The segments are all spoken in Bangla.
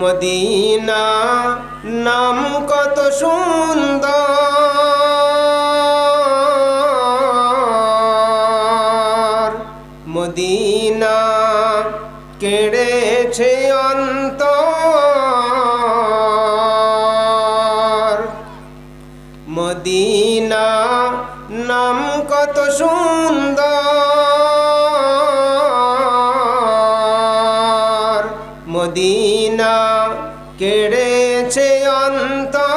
মদিনা নাম কত সুন্দর, মদিনা কেড়েছে অন্তর। মদিনা নাম কত সুন্দর, মদিনা কেড়েছে অন্তর।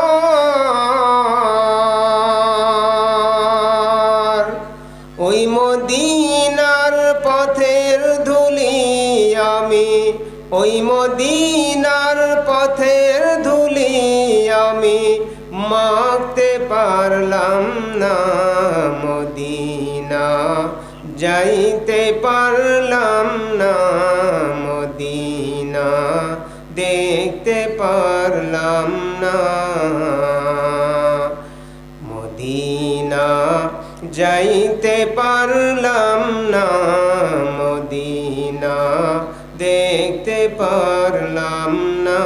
ওই মদিনার পথের ধুলি আমি, ওই মদিনার পথের ধুলি আমি মাখতে পারলাম না। মদিনা যাইতে পারলাম না, মদিনা দেখতে পারলাম না। মদিনা যাইতে পারলাম না, মদিনা দেখতে পারলাম না।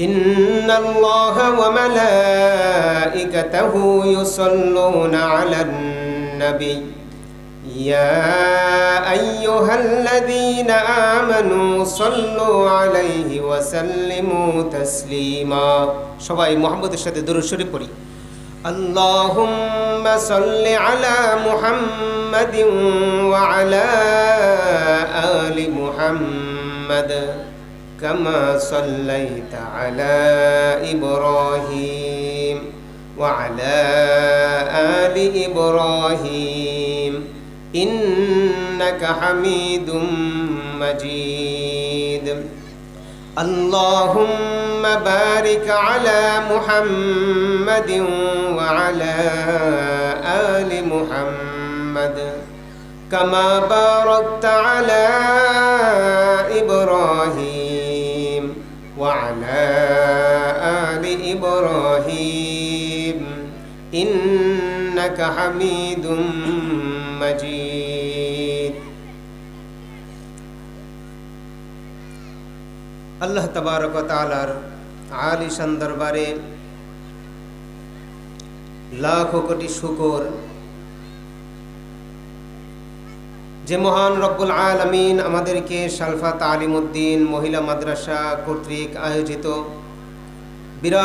ইন্নাল্লাহা ওয়া মালাইকাতাহু ইউসাল্লুনা আলান নবী ইয়া আইয়ুহাল্লাযীনা আমানু সাল্লু আলাইহি ওয়া সাল্লিমু তাসলিমা। সবাই মুহাম্মদের সাথে দরুদ শরীফ পড়ি। আল্লাহুম্মা সাল্লি আলা মুহাম্মাদিন ওয়া আলা আলি মুহাম্মাদ কামা সাল্লাইতা আলা ইব্রাহিম ওয়া আলা আলি ইব্রাহিম ইন্নাকা হামিদুম মাজিদ। আল্লাহুম্মা বারিক আলা মুহাম্মাদিন ওয়া আলা আলি মুহাম্মাদ কামা বারাকতা আলা ইব্রাহিম ওয়া আলা আলি ইব্রাহিম ইন্নাকা হামিদুম মাজিদ। আল্লাহ তাবারক ওয়া তাআলার আলিশান দরবারে লাখো কোটি শুকর যে মহান রব্বুল আলামিন আমাদেরকে শালফা তালিমউদ্দিন মহিলা মাদ্রাসা কর্তৃক আয়োজিত